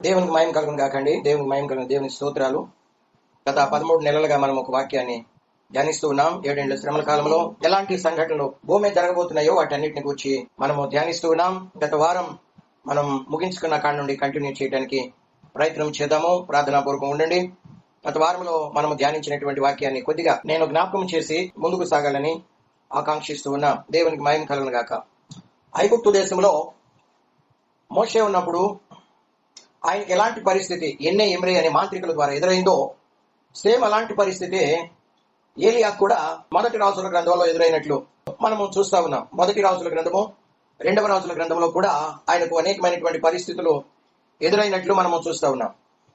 దేవునికి మహిమ కలుగును కాకండి. దేవునికి మహిమ కలుగును. దేవునికి స్తోత్రాలు. గత 13 నెలలుగా మనం ఒక వాక్యాన్ని ధ్యానిస్తూ ఉన్నాం. 7 ఏళ్ల శ్రమల కాలంలో ఎలాంటి సంఘటనలు భూమి జరగబోతున్నాయో వాటన్నిటిని గురించి మనము ధ్యానిస్తూ ఉన్నాం. గత వారం మనం ముగించుకున్న కాడ నుండి కంటిన్యూ చేయడానికి ప్రయత్నం చేద్దాము. ప్రార్థనాపూర్వకం ఉండండి. గత వారంలో మనము ధ్యానించినటువంటి వాక్యాన్ని కొద్దిగా నేను జ్ఞాపకం చేసి ముందుకు సాగాలని ఆకాంక్షిస్తూ ఉన్నాం. దేవునికి మహిమ కలుగును గాక. ఐగుప్తు దేశంలో మోషే ఉన్నప్పుడు ఆయనకి ఎలాంటి పరిస్థితి ఎన్నే ఎమ్రే అనే మాంత్రికుల ద్వారా ఎదురైందో సేమ్ అలాంటి పరిస్థితి ఏలియా కూడా మొదటి రాజుల గ్రంథంలో ఎదురైనట్లు మనము చూస్తా ఉన్నాం. మొదటి రాజుల గ్రంథము, 2వ రాజుల గ్రంథంలో కూడా ఆయనకు అనేకమైనటువంటి పరిస్థితులు ఎదురైనట్లు మనము చూస్తా ఉన్నాం.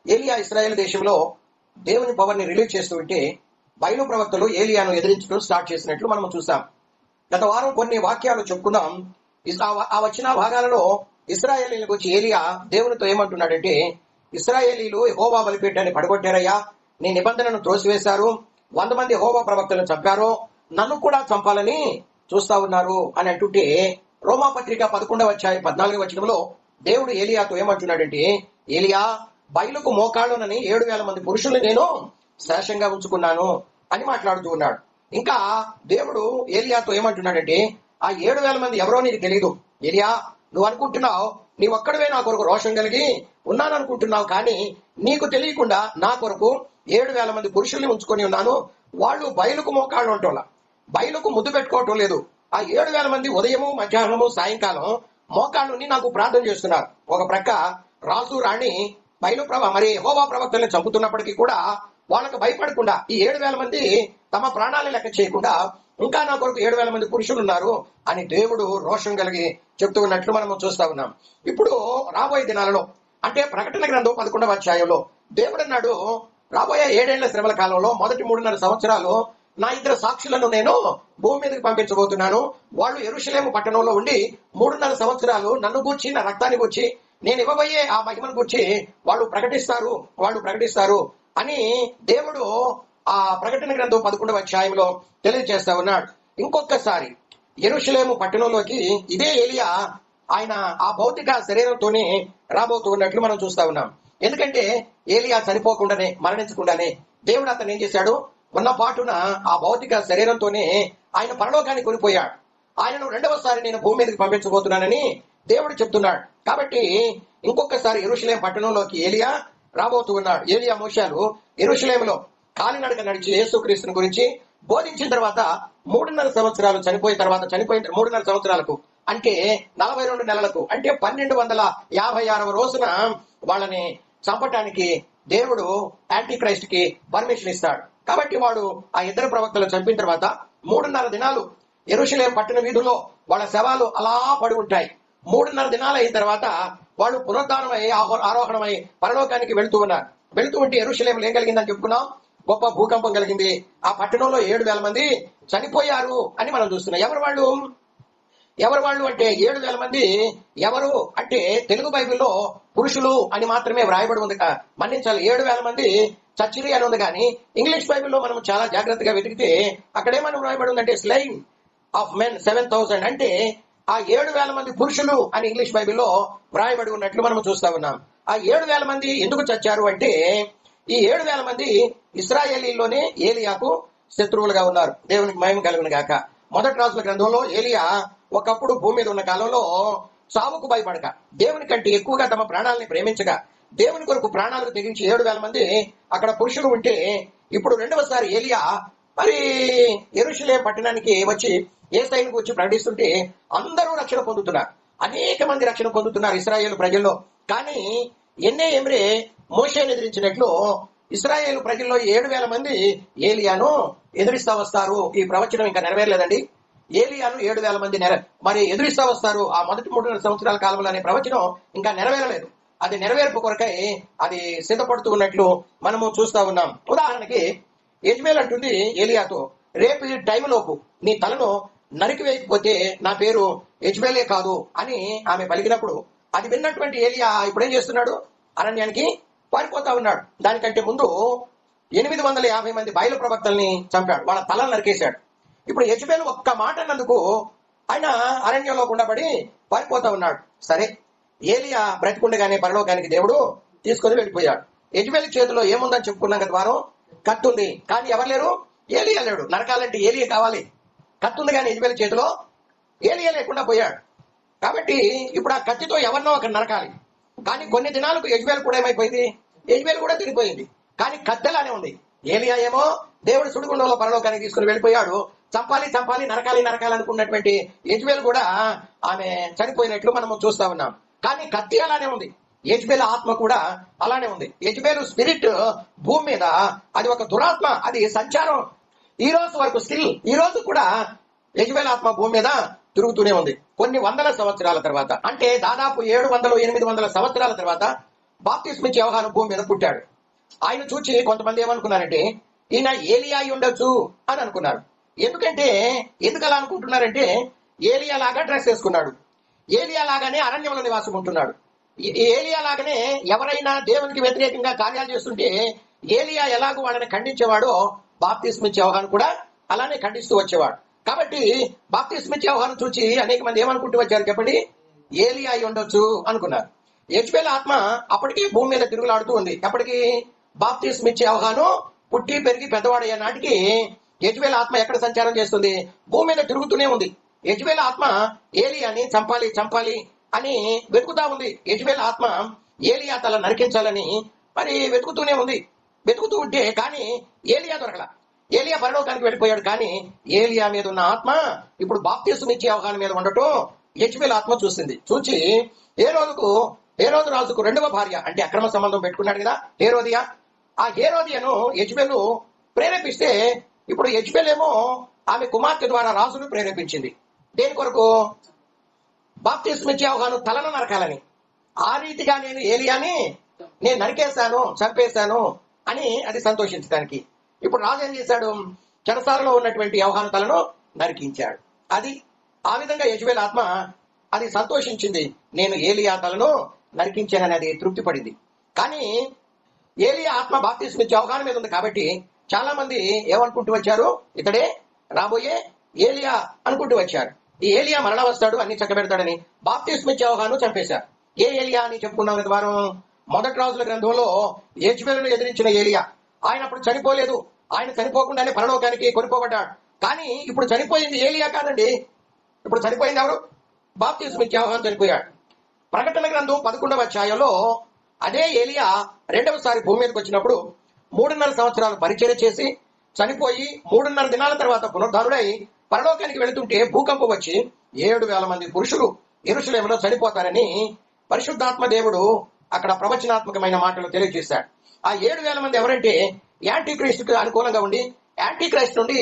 ఏలియా ఇశ్రాయేల్ దేశంలో దేవుని పవర్ ని రిలీజ్ చేస్తూ ఉంటే బయలు ప్రవక్తలు ఏలియాను ఎదిరించడం స్టార్ట్ చేసినట్లు మనము చూసాం. గత వారం కొన్ని వాక్యాలు చెప్పుకున్నాం. ఆ వచ్చిన భాగాలలో ఇశ్రాయేలీలకు వచ్చి ఏలియా దేవునితో ఏమంటున్నాడంటే, ఇశ్రాయేలీలు యెహోవా బలిపీఠాన్ని పడగొట్టారయ్యా, నీ నిబంధనను త్రోసివేశారు, 100 మంది యెహోవా ప్రవక్తలను చంపారు, నన్ను కూడా చంపాలని చూస్తా ఉన్నారు అని అంటుంటే, రోమాపత్రిక 11వ అధ్యాయం 14వ వచనంలో దేవుడు ఏలియాతో ఏమంటున్నాడంటే, ఏలియా, బయలుకు మోకాళ్ళునని 7,000 మంది పురుషుల్ని నేను శేషంగా ఉంచుకున్నాను అని మాట్లాడుతూ ఉన్నాడు. ఇంకా దేవుడు ఏలియాతో ఏమంటున్నాడంటే, ఆ 7,000 మంది ఎవరో నీకు తెలియదు ఏలియా, నువ్వు అనుకుంటున్నావు నీ ఒక్కడవే నా కొరకు రోషం కలిగి ఉన్నాను అనుకుంటున్నావు, కానీ నీకు తెలియకుండా నా కొరకు 7,000 మంది పురుషుల్ని ఉంచుకొని ఉన్నాను. వాళ్ళు బయలుకు మోకాళ్ళు ఉంటోళ్ళ, బయలుకు ముద్దు పెట్టుకోవటం లేదు. ఆ 7,000 మంది ఉదయము, మధ్యాహ్నము, సాయంకాలం మోకాళ్ళుని నాకు ప్రార్థన చేస్తున్నారు. ఒక ప్రక్క రాజు రాణి బయలు మరి యెహోవా ప్రవక్తల్ని చంపుతున్నప్పటికీ కూడా వాళ్ళకు భయపడకుండా ఈ 7,000 మంది తమ ప్రాణాలను లెక్క చేయకుండా ఇంకా నా కొరకు 7,000 మంది పురుషులు ఉన్నారు అని దేవుడు రోషం కలిగి చెప్తూ ఉన్నట్లు మనం చూస్తా ఉన్నాం. ఇప్పుడు రాబోయే దినాలలో అంటే ప్రకటన గ్రంథం 11వ అధ్యాయంలో దేవుడు అన్నాడు, రాబోయే 7 ఏళ్ల శ్రమల కాలంలో మొదటి 3.5 సంవత్సరాలు నా 2 సాక్షులను నేను భూమి మీదకి పంపించబోతున్నాను. వాళ్ళు యెరూషలేము పట్టణంలో ఉండి 3.5 సంవత్సరాలు నన్ను గూర్చి, నా రక్తాన్ని గూర్చి, నేను ఇవ్వబోయే ఆ మహిమను గూర్చి వాళ్ళు ప్రకటిస్తారు అని దేవుడు ఆ ప్రకటన గ్రంథం 11వ అధ్యాయంలో తెలియజేస్తా ఉన్నాడు. ఇంకొకసారి యెరూషలేము పట్టణంలోకి ఇదే ఏలియా ఆయన ఆ భౌతిక శరీరంతోనే రాబోతూ ఉన్నట్లు మనం చూస్తా ఉన్నాం. ఎందుకంటే ఏలియా చనిపోకుండానే, మరణించకుండానే దేవుడు అతను ఏం చేశాడు, ఉన్న పాటున ఆ భౌతిక శరీరంతోనే ఆయన పరలోకానికి కొనిపోయాడు. ఆయనను 2వసారి నేను భూమి మీదకి పంపించబోతున్నానని దేవుడు చెప్తున్నాడు. కాబట్టి ఇంకొకసారి యెరూషలేం పట్టణంలోకి ఏలియా రాబోతూ ఉన్నాడు. ఏలియా మోషాలు యెరూషలేములో కాలినడక నడిచి యేసుక్రీస్తుని గురించి బోధించిన తర్వాత 3.5 సంవత్సరాలు చనిపోయిన 3.5 సంవత్సరాలకు అంటే 42 నెలలకు అంటే 1256వ రోజున వాళ్ళని చంపటానికి దేవుడు యాంటీ క్రైస్ట్ కి పర్మిషన్ ఇస్తాడు. కాబట్టి వాడు ఆ 2 ప్రవక్తలు చంపిన తర్వాత 3.5 దినాలు యెరూషలేం పట్టణ వీధుల్లో వాళ్ళ శవాలు అలా పడి ఉంటాయి. 3.5 దినాలు అయిన తర్వాత వాళ్ళు పునరుద్ధానమై ఆరోహణమై పరలోకానికి వెళ్తూ ఉన్నారు. వెళ్తూ ఉంటే యెరూషలేంలో ఏం కలిగిందని చెప్పుకున్నాం, గొప్ప భూకంపం కలిగింది. ఆ పట్టణంలో 7,000 మంది చనిపోయారు అని మనం చూస్తున్నాం. ఎవరు వాళ్ళు అంటే 7,000 మంది ఎవరు అంటే తెలుగు బైబిల్లో పురుషులు అని మాత్రమే వ్రాయబడి ఉంది. మన్నించాలి, 7,000 మంది చచ్చిరి అని ఉంది. కానీ ఇంగ్లీష్ బైబిల్లో మనం చాలా జాగ్రత్తగా వెతికితే అక్కడేమని వ్రాయబడి ఉందంటే స్లెయిన్ ఆఫ్ మెన్ 7,000 అంటే ఆ 7,000 మంది పురుషులు అని ఇంగ్లీష్ బైబిల్లో వ్రాయబడి ఉన్నట్లు మనం చూస్తా ఉన్నాం. ఆ 7,000 మంది ఎందుకు చచ్చారు అంటే ఈ 7,000 మంది ఇశ్రాయేలీలోనే ఏలియాకు శత్రువులుగా ఉన్నారు. దేవునికి మహిమ కలుగును గాక. మొదటి రాజుల గ్రంథంలో ఏలియా ఒకప్పుడు భూమి మీద ఉన్న కాలంలో చావుకు భయపడక, దేవుని కంటే ఎక్కువగా తమ ప్రాణాలని ప్రేమించగా, దేవుని కొరకు ప్రాణాలకు తెగించి 7,000 మంది అక్కడ పురుషులు ఉంటే, ఇప్పుడు 2వసారి ఏలియా మరి యెరూషలేం పట్టణానికి వచ్చి యేసయ్యను గురించి ప్రకటిస్తుంటే అందరూ రక్షణ పొందుతున్నారు. అనేక మంది రక్షణ పొందుతున్నారు ఇశ్రాయేలు ప్రజల్లో. కానీ ఎన్నే ఎమ్రే మోషేను ఎదిరించినట్లు ఇశ్రాయేలు ప్రజల్లో 7,000 మంది ఏలియాను ఎదిరిస్తా వస్తారు. ఈ ప్రవచనం ఇంకా నెరవేరలేదండి. ఏలియాను 7,000 మంది మరి ఎదిరిస్తా వస్తారు ఆ మొదటి 3.5 సంవత్సరాల కాలంలో అనే ప్రవచనం ఇంకా నెరవేరలేదు. అది నెరవేర్పు కొరకై అది సిద్ధపడుతూ ఉన్నట్లు మనము చూస్తా ఉన్నాం. ఉదాహరణకి యెజ్బేల్ అంటుంది ఏలియాతో, రేపు ఈ టైంలోపు నీ తలను నరికివేయకపోతే నా పేరు యెజ్బేలే కాదు అని ఆమె పలికినప్పుడు అది విన్నటువంటి ఏలియా ఇప్పుడేం చేస్తున్నాడు, అరణ్యానికి పారిపోతా ఉన్నాడు. దానికంటే ముందు 850 మంది బయలు ప్రవక్తల్ని చంపాడు, వాళ్ళ తలను నరికేశాడు. ఇప్పుడు యెజ్బేలు ఒక్క మాట అన్నందుకు ఆయన అరణ్యంలో గుండబడి పారిపోతా ఉన్నాడు. సరే, ఏలియా బ్రతికుండగానే పరలోకానికి దేవుడు తీసుకొని వెళ్ళిపోయాడు. యెజబెలు చేతిలో ఏముందని చెప్పుకున్నాం కదా వారం, కత్తి ఉంది. కానీ ఎవరు లేరు, ఏలియా లేడు. నరకాలంటే ఏలియా కావాలి. కత్తి ఉంది కానీ యెజబెలు చేతిలో ఏలియా లేకుండా పోయాడు. కాబట్టి ఇప్పుడు ఆ కత్తితో ఎవరినో అక్కడ నరకాలి. కానీ కొన్ని దినాలకు యెజబెలు కూడా ఏమైపోయింది, యెజబెలు కూడా తిరిగిపోయింది. కానీ కత్తెలానే ఉంది. ఏలియా ఏమో దేవుడు సుడిగుండంలో పరలోకానికి తీసుకుని వెళ్ళిపోయాడు. చంపాలి చంపాలి, నరకాలి నరకాలి అనుకున్నటువంటి యెజబెలు కూడా ఆమె చనిపోయినట్లు మనము చూస్తా ఉన్నాం. కానీ కత్తి అలానే ఉంది, యెజబెలు ఆత్మ కూడా అలానే ఉంది. యెజబెలు స్పిరిట్ భూమి మీద అది ఒక దురాత్మ, అది సంచారం ఈ రోజు వరకు స్టిల్ ఈ రోజు కూడా యెజబెలు ఆత్మ భూమి మీద తిరుగుతూనే ఉంది. కొన్ని వందల సంవత్సరాల తర్వాత, అంటే దాదాపు 700-800 సంవత్సరాల తర్వాత బాప్తిస్మిచ్చే యోహాను భూమి మీద పుట్టాడు. ఆయన చూచి కొంతమంది ఏమనుకున్నారంటే ఈయన ఏలియా అయి ఉండొచ్చు అని అనుకున్నారు. ఎందుకు అలా అనుకుంటున్నారంటే ఏలియా లాగా డ్రెస్ వేసుకున్నాడు, ఏలియా లాగానే అరణ్యంలో నివాసం ఉంటున్నాడు. ఏలియా లాగానే ఎవరైనా దేవునికి వ్యతిరేకంగా కార్యాలు చేస్తుంటే ఏలియా ఎలాగో వాళ్ళని ఖండించేవాడో బాప్తిస్మిచ్చే యోహాను కూడా అలానే ఖండిస్తూ వచ్చేవాడు. కాబట్టి బాప్తిస్మిచ్చే యోహాను చూచి అనేక మంది ఏమనుకుంటూ వచ్చారు చెప్పండి, ఏలియా అయి ఉండొచ్చు అనుకున్నారు. యెజబెలు ఆత్మ అప్పటికే భూమి మీద తిరుగులాడుతూ ఉంది. అప్పటికి బాప్తిస్మిచ్చే యోహాను పుట్టి పెరిగి పెద్దవాడయ్యే నాటికి యెజబెలు ఆత్మ ఎక్కడ సంచారం చేస్తుంది, భూమి మీద తిరుగుతూనే ఉంది. యెజబెలు ఆత్మ ఏలియాని చంపాలి చంపాలి అని వెతుకుతా ఉంది. యెజబెలు ఆత్మ ఏలియా తల నరికించాలని మరి వెతుకుతూనే ఉంది. వెతుకుతూ ఉంటే కానీ ఏలియా దొరకల. ఏలియా పరలోకానికి వెళ్ళిపోయాడు. కానీ ఏలియా మీద ఉన్న ఆత్మ ఇప్పుడు బాప్తిస్మిచ్చే యోహాను మీద ఉండటం యెజబెలు ఆత్మ చూసింది. చూచి హేరోదు రాజుకు రెండవ భార్య, అంటే అక్రమ సంబంధం పెట్టుకున్నాడు కదా హేరోదియా, ఆ హేరోదియను యెజబెలు ప్రేరేపిస్తే ఇప్పుడు యెజబెలు ఏమో ఆమె కుమార్తె ద్వారా రాజును ప్రేరేపించింది. దేని కొరకు, బాప్తిస్మిచ్చే యోహాను తలను నరకాలని. ఆ రీతిగా నేను ఏలియాని నరికేశాను చంపేశాను అని అది సంతోషించడానికి. ఇప్పుడు రాజు ఏం చేశాడు, చెరసాలలో ఉన్నటువంటి యోహాను తలను నరికించాడు. అది ఆ విధంగా యెజబెలు ఆత్మ అది సంతోషించింది, నేను ఏలియా తలను నరికించానని అది తృప్తి పడింది. కానీ ఏలియా ఆత్మ బాప్తిస్మిచ్చే యోహాను మీద ఉంది కాబట్టి చాలా మంది ఏమనుకుంటూ వచ్చారు, ఇతడే రాబోయే ఏలియా అనుకుంటూ వచ్చారు. ఈ ఏలియా మరణ వస్తాడు, అన్ని చక్కబెడతాడని బాప్తిస్మిచ్చే యోహాను చంపేశారు. ఏ ఏలియా అని చెప్పుకున్నాం కదా వారం, మొదటి రాజుల గ్రంథంలో యెజబెలును ఎదిరించిన ఏలియా. ఆయన అప్పుడు చనిపోలేదు, ఆయన చనిపోకుండానే పరలోకానికి కొనిపోబడ్డాడు. కానీ ఇప్పుడు చనిపోయింది ఏలియా కాదండి, ఇప్పుడు చనిపోయింది ఎవరు, బాప్తిస్మిచ్చే యోహాను చనిపోయాడు. ప్రకటన గ్రంథం 11వ అధ్యాయంలో అదే ఏలియా రెండవసారి భూమి మీదకి వచ్చినప్పుడు 3.5 సంవత్సరాలు పరిచర్య చేసి చనిపోయి 3.5 దినాల తర్వాత పునరుద్ధారుడై పరలోకానికి వెళుతుంటే భూకంపం వచ్చి 7,000 మంది పురుషులు యెరూషలేములో చనిపోతారని పరిశుద్ధాత్మ దేవుడు అక్కడ ప్రవచనాత్మకమైన మాటలు తెలియజేశాడు. ఆ 7,000 మంది ఎవరంటే యాంటీ క్రైస్తుకు అనుకూలంగా ఉండి యాంటీ క్రైస్ట్ నుండి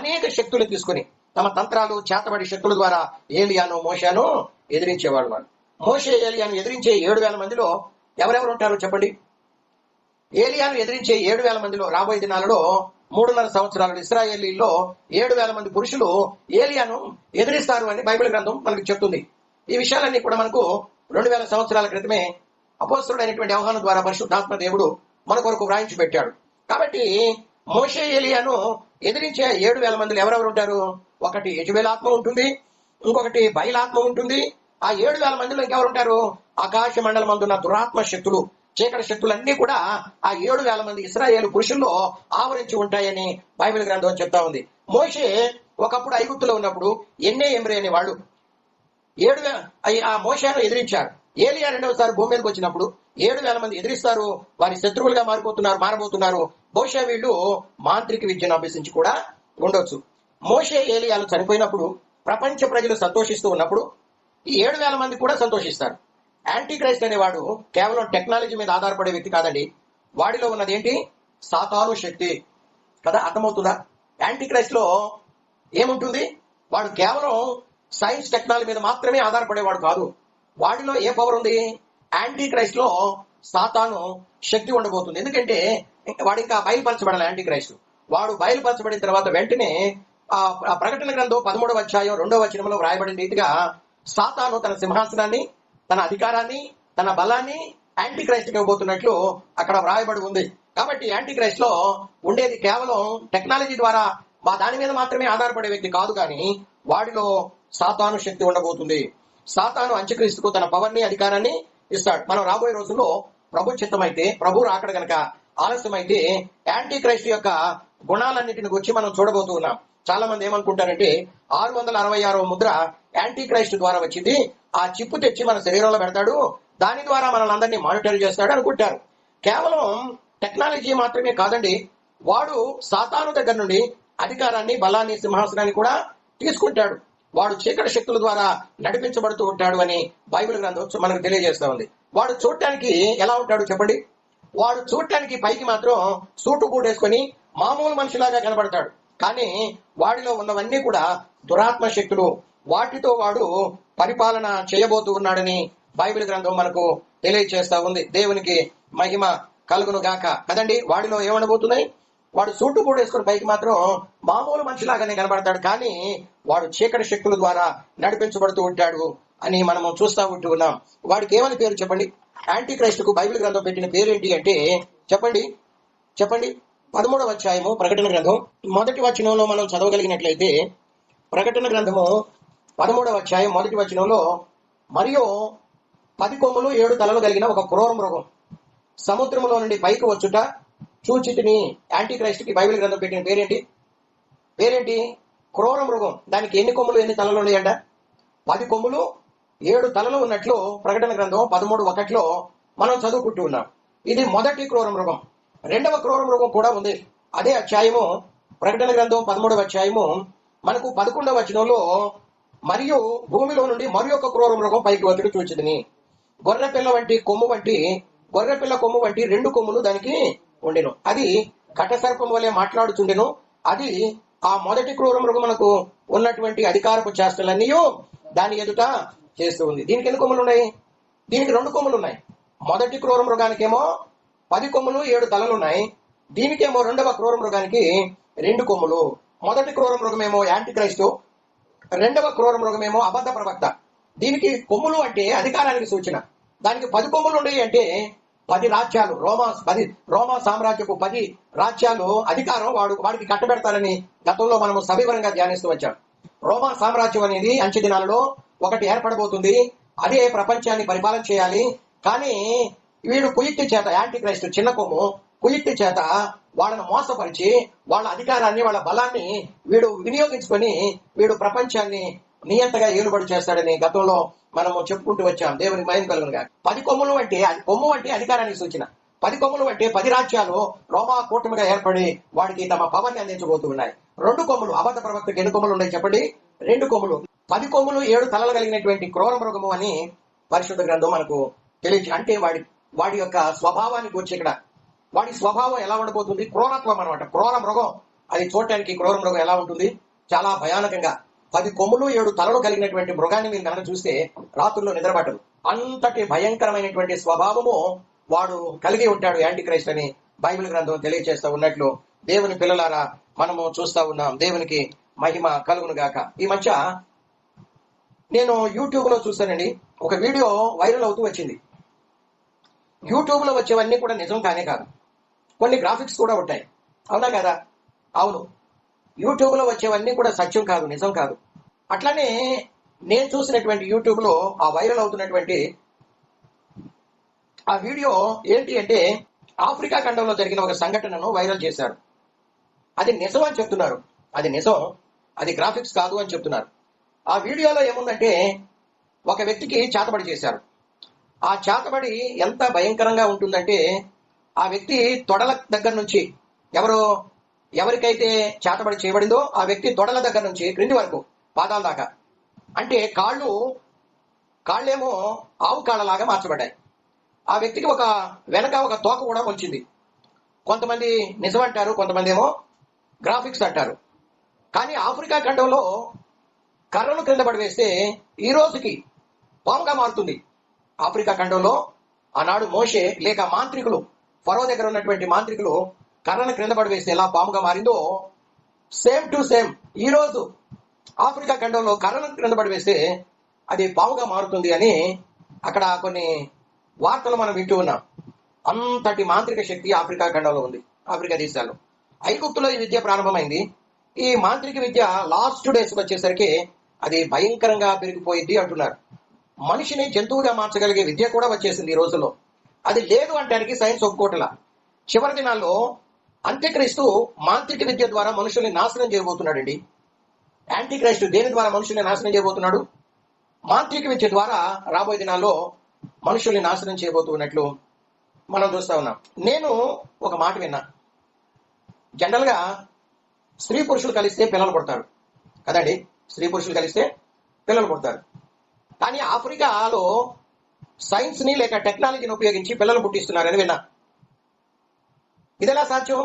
అనేక శక్తులు తీసుకుని తమ తంత్రాలు చేతబడి శక్తుల ద్వారా ఏలియాను మోషేను ఎదిరించేవాడు. మోషే ఏలియాను ఎదిరించే 7,000 మందిలో ఎవరెవరు ఉంటారో చెప్పండి. ఏలియాను ఎదిరించే 7,000 మందిలో రాబోయే దినాలలో 3.5 సంవత్సరాలు ఇశ్రాయేలీల్లో 7,000 మంది పురుషులు ఏలియాను ఎదిరిస్తారు అని బైబిల్ గ్రంథం మనకు చెప్తుంది. ఈ విషయాలన్నీ కూడా మనకు 2,000 సంవత్సరాల క్రితమే అపోస్తలుడైనటువంటి యోహాను ద్వారా పరిశుద్ధాత్మ దేవుడు మన కొరకు వ్రాయించి పెట్టాడు. కాబట్టి మోషే ఏలియాను ఎదిరించే 7,000 మందిలో ఎవరెవరు ఉంటారు, ఒకటి యెజబెలు ఆత్మ ఉంటుంది, ఇంకొకటి బయలాత్మ ఉంటుంది. ఆ 7,000 మందిలో ఇంకెవరు ఉంటారు, ఆకాశ మండలం అందున్న దురాత్మ శక్తులు, చీకటి శక్తులన్నీ కూడా ఆ 7,000 మంది ఇశ్రాయేలు పురుషుల్లో ఆవరించి ఉంటాయని బైబిల్ గ్రంథం చెప్తా ఉంది. మోషే ఒకప్పుడు ఐగుప్తులో ఉన్నప్పుడు ఎమ్రే అనే వాళ్ళు ఆ మోషేను ఎదిరించారు. ఏలియా రెండవసారి భూమి మీదకి వచ్చినప్పుడు 7,000 మంది ఎదిరిస్తారు, వారి శత్రువులుగా మారబోతున్నారు. బహుశా వీళ్ళు మాంత్రిక విద్యను అభ్యసించి కూడా ఉండొచ్చు. మోషే ఏలియాలు చనిపోయినప్పుడు ప్రపంచ ప్రజలు సంతోషిస్తూ ఉన్నప్పుడు ఈ 7,000 మంది కూడా సంతోషిస్తారు. యాంటీ క్రైస్ట్ అనేవాడు కేవలం టెక్నాలజీ మీద ఆధారపడే వ్యక్తి కాదండి. వాడిలో ఉన్నది ఏంటి, సాతాను శక్తి కదా, అర్థమవుతుందా? యాంటీ క్రైస్ట్ లో ఏముంటుంది, వాడు కేవలం సైన్స్ టెక్నాలజీ మీద మాత్రమే ఆధారపడేవాడు కాదు. వాడిలో ఏ పవర్ ఉంది, యాంటీ క్రైస్ట్ లో సాతాను శక్తి ఉండబోతుంది. ఎందుకంటే వాడు ఇంకా బయలుపరచబడాలి. యాంటీ క్రైస్ట్ వాడు బయలుపరచబడిన తర్వాత వెంటనే ఆ ప్రకటన గ్రంథం 13వ అధ్యాయం 2వ వచనంలో వ్రాయబడిన రీతిగా సాతాను తన సింహాసనాన్ని, తన అధికారాన్ని, తన బలాన్ని యాంటీ క్రైస్ట్ ఇవ్వబోతున్నట్లు అక్కడ వ్రాయబడి ఉంది. కాబట్టి యాంటీ క్రైస్ట్ లో ఉండేది కేవలం టెక్నాలజీ ద్వారా దాని మీద మాత్రమే ఆధారపడే వ్యక్తి కాదు, కానీ వాడిలో సాతాను శక్తి ఉండబోతుంది. సాతాను అంత్యక్రీస్తుకు తన పవర్ని, అధికారాన్ని ఇస్తాడు. మనం రాబోయే రోజుల్లో ప్రభు చిత్తమైతే, ప్రభు రాకడ గనక ఆలస్యమైతే యాంటీ క్రైస్ట్ యొక్క గుణాలన్నిటిని గురించి మనం చూడబోతూ ఉన్నాం. చాలా మంది ఏమనుకుంటారంటే 666వ ముద్ర యాంటీ క్రైస్ట్ ద్వారా వచ్చింది, ఆ చిప్పు తెచ్చి మన శరీరంలో పెడతాడు, దాని ద్వారా మనల్ని అందరినీ మానిటర్ చేస్తాడు అనుకుంటారు. కేవలం టెక్నాలజీ మాత్రమే కాదండి, వాడు సాతాను దగ్గర నుండి అధికారాన్ని, బలాన్ని, సింహాసనాన్ని కూడా తీసుకుంటాడు. వాడు చీకటి శక్తుల ద్వారా నడిపించబడుతూ ఉంటాడు అని బైబిల్ గ్రంథం మనకు తెలియజేస్తా ఉంది. వాడు చూడటానికి ఎలా ఉంటాడు చెప్పండి? వాడు చూడటానికి పైకి మాత్రం సూటు బూట్ వేసుకొని మామూలు మనిషిలాగా కనబడతాడు, కానీ వాడిలో ఉన్నవన్నీ కూడా దురాత్మ శక్తులు. వాటితో వాడు పరిపాలన చేయబోతూ ఉన్నాడని బైబిల్ గ్రంథం మనకు తెలియజేస్తా ఉంది. దేవునికి మహిమ కలుగును గాక కదండి. వాడిలో ఏమనబోతున్నాయి? వాడు సూటు బూట్ వేసుకుని పైకి మాత్రం మామూలు మనిషిలాగానే కనబడతాడు, కానీ వాడు చీకటి శక్తుల ద్వారా నడిపించబడుతూ ఉంటాడు అని మనము చూస్తూ ఉంటూ ఉన్నాం. వాడికి ఏమని పేరు చెప్పండి? యాంటీ క్రైస్ట్ కు బైబిల్ గ్రంథం పెట్టిన పేరేంటి అంటే చెప్పండి 13వ అధ్యాయము ప్రకటన గ్రంథం మొదటి వచనంలో మనం చదవగలిగినట్లయితే, ప్రకటన గ్రంథము 13వ అధ్యాయం మొదటి వచనంలో, మరియు 10 కొమ్ములు 7 తలలు కలిగిన ఒక క్రూర మృగం సముద్రంలో నుండి పైకి వచ్చుట చూచితిని. యాంటీ క్రైస్ట్ కి బైబిల్ గ్రంథం పెట్టిన పేరేంటి? క్రూర మృగం. దానికి ఎన్ని కొమ్ములు, ఎన్ని తలలు ఉన్నాయంట? 10 కొమ్ములు 7 తలలు ఉన్నట్లు ప్రకటన గ్రంథం 13:1 మనం చదువుకుంటూ ఉన్నాం. ఇది మొదటి క్రూర మృగం. రెండవ క్రూర మృగం కూడా ఉంది. అదే అధ్యాయము, ప్రకటన గ్రంథం 13వ అధ్యాయము మనకు 11వ వచనంలో, మరియు భూమిలో నుండి మరి ఒక క్రూర మృగం పైకి వచ్చుట చూచితిని. గొర్రెపిల్ల కొమ్ము వంటి 2 కొమ్ములు దానికి ఉండెను. అది ఘటసర్పం వలె మాట్లాడుచుండెను. అది ఆ మొదటి క్రూర మృగమునకు ఉన్నటువంటి అధికారపు చేష్టలన్నీ దాని ఎదుట చేస్తూ ఉంది. దీనికి ఎన్ని కొమ్ములు ఉన్నాయి? దీనికి 2 కొమ్ములు ఉన్నాయి. మొదటి క్రూర మృగానికేమో 10 కొమ్ములు 7 తలలు ఉన్నాయి. దీనికేమో రెండవ క్రూర మృగానికి 2 కొమ్ములు. మొదటి క్రూర మృగమేమో యాంటీ క్రైస్టు, రెండవ క్రూర మృగమేమో అబద్ధ ప్రవక్త. దీనికి కొమ్ములు అంటే అధికారానికి సూచన. దానికి 10 కొమ్ములు ఉన్నాయి అంటే 10 రాజ్యాలు, రోమా సామ్రాజ్యపు 10 రాజ్యాలు అధికారం వాడికి కట్టబెడతారని గతంలో మనము సవివరంగా ధ్యానిస్తూ వచ్చాం. రోమా సామ్రాజ్యం అనేది అంచె దినాలలో ఒకటి ఏర్పడబోతుంది. అదే ప్రపంచాన్ని పరిపాలన చేయాలి. కానీ వీడు కుయుక్తి చేత, యాంటీ క్రైస్ట్ చిన్న కొమ్ము కుయుక్తి చేత వాళ్ళను మోసపరిచి వాళ్ళ అధికారాన్ని, వాళ్ళ బలాన్ని వీడు వినియోగించుకొని వీడు ప్రపంచాన్ని నియంతగా ఏలుబడి చేస్తాడని గతంలో మనము చెప్పుకుంటూ వచ్చాం. దేవునికి మహిమ కలుగునుగా. 10 కొమ్ములు అంటే, కొమ్ము అంటే అధికారానికి సూచన. 10 కొమ్ములు అంటే 10 రాజ్యాలు రోమా కూటమిగా ఏర్పడి వాడికి తమ పవర్ని అందించబోతున్నాయి. 2 కొమ్ములు, అబద్ధ ప్రవక్తకి ఎన్ని కొమ్ములు ఉన్నాయి చెప్పండి? 2 కొమ్ములు. 10 కొమ్ములు 7 తలలు కలిగినటువంటి క్రూర మృగము అని పరిశుద్ధ గ్రంథం మనకు అంటే వాడి యొక్క స్వభావాన్ని గురించి ఇక్కడ, వాడి స్వభావం ఎలా ఉండబోతుంది? క్రూరత్వం అనమాట. క్రూర మృగం. అది చూడటానికి క్రూర మృగం ఎలా ఉంటుంది? చాలా భయానకంగా. 10 కొమ్ములు 7 తలలు కలిగినటువంటి మృగాన్ని మీరు కనుక చూస్తే రాత్రుల్లో నిద్రపట్టదు. అంతటి భయంకరమైనటువంటి స్వభావము వాడు కలిగి ఉంటాడు యాంటీ క్రైస్ట్ అని బైబిల్ గ్రంథం తెలియజేస్తూ ఉన్నట్లు దేవుని పిల్లలారా మనము చూస్తా ఉన్నాం. దేవునికి మహిమ కలుగును గాక. ఈ మధ్య నేను యూట్యూబ్ లో చూసానండి, ఒక వీడియో వైరల్ అవుతూ వచ్చింది. యూట్యూబ్ లో వచ్చేవన్నీ కూడా నిజం కానే కాదు, కొన్ని గ్రాఫిక్స్ కూడా ఉంటాయి. అవునా కదా? అవును, యూట్యూబ్ లో వచ్చేవన్నీ కూడా సత్యం కాదు, నిజం కాదు. అట్లానే నేను చూసినటువంటి యూట్యూబ్ లో ఆ వైరల్ అవుతున్నటువంటి ఆ వీడియో ఏంటి అంటే, ఆఫ్రికా ఖండంలో జరిగిన ఒక సంఘటనను వైరల్ చేశారు. అది నిజం అని చెప్తున్నారు. అది నిజం, అది గ్రాఫిక్స్ కాదు అని చెప్తున్నారు. ఆ వీడియోలో ఏముందంటే, ఒక వ్యక్తికి చేతబడి చేశారు. ఆ చేతబడి ఎంత భయంకరంగా ఉంటుందంటే, ఆ వ్యక్తి తొడల దగ్గర నుంచి, ఎవరికైతే చేతబడి చేయబడిందో ఆ వ్యక్తి తొడల దగ్గర నుంచి క్రింది వరకు పాదాల దాకా, అంటే కాళ్ళేమో ఆవు కాళ్ళలాగా మార్చబడ్డాయి. ఆ వ్యక్తికి వెనక ఒక తోక కూడా వచ్చింది. కొంతమంది నిజం అంటారు, కొంతమంది ఏమో గ్రాఫిక్స్ అంటారు. కానీ ఆఫ్రికా ఖండంలో కర్రలు క్రింద పడివేస్తే ఈ రోజుకి పాముగా మారుతుంది. ఆఫ్రికా ఖండంలో ఆనాడు మోషే లేక మాంత్రికులు, ఫరో దగ్గర ఉన్నటువంటి మాంత్రికులు కర్రను క్రింద పడివేస్తే ఎలా పాముగా మారిందో, సేమ్ టు సేమ్ ఈ రోజు ఆఫ్రికా ఖండంలో కర్రను క్రింద పడివేస్తే అది పాముగా మారుతుంది అని అక్కడ కొన్ని వార్తలు మనం వింటూ ఉన్నాం. అంతటి మాంత్రిక శక్తి ఆఫ్రికా ఖండంలో ఉంది. ఆఫ్రికా దేశాల్లో ఐగుప్తులో ఈ విద్య ప్రారంభమైంది. ఈ మాంత్రిక విద్య లాస్ట్ డేస్ వచ్చేసరికి అది భయంకరంగా పెరిగిపోయింది అంటున్నారు. మనిషిని జంతువుగా మార్చగలిగే విద్య కూడా వచ్చేసింది ఈ రోజుల్లో. అది లేదు అంటానికి సైన్స్ ఒప్పుకోవట్లా. చివరి దినాల్లో అంత్యక్రీస్తు మాంత్రిక విద్య ద్వారా మనుషుల్ని నాశనం చేయబోతున్నాడండి. యాంటీ క్రైస్తు దేని ద్వారా మనుషుల్ని నాశనం చేయబోతున్నాడు? మాంత్రిక విద్య ద్వారా రాబోయే దినాల్లో మనుషుల్ని నాశనం చేయబోతున్నట్లు మనం చూస్తా ఉన్నాం. నేను ఒక మాట విన్నా. జనరల్ గా స్త్రీ పురుషులు కలిస్తే పిల్లలు పుడతారు కదండి. స్త్రీ పురుషులు కలిస్తే పిల్లలు పుడతారు. కానీ ఆఫ్రికాలో సైన్స్ ని లేక టెక్నాలజీని ఉపయోగించి పిల్లలు పుట్టిస్తున్నారని విన్నా. ఇదెలా సాధ్యం?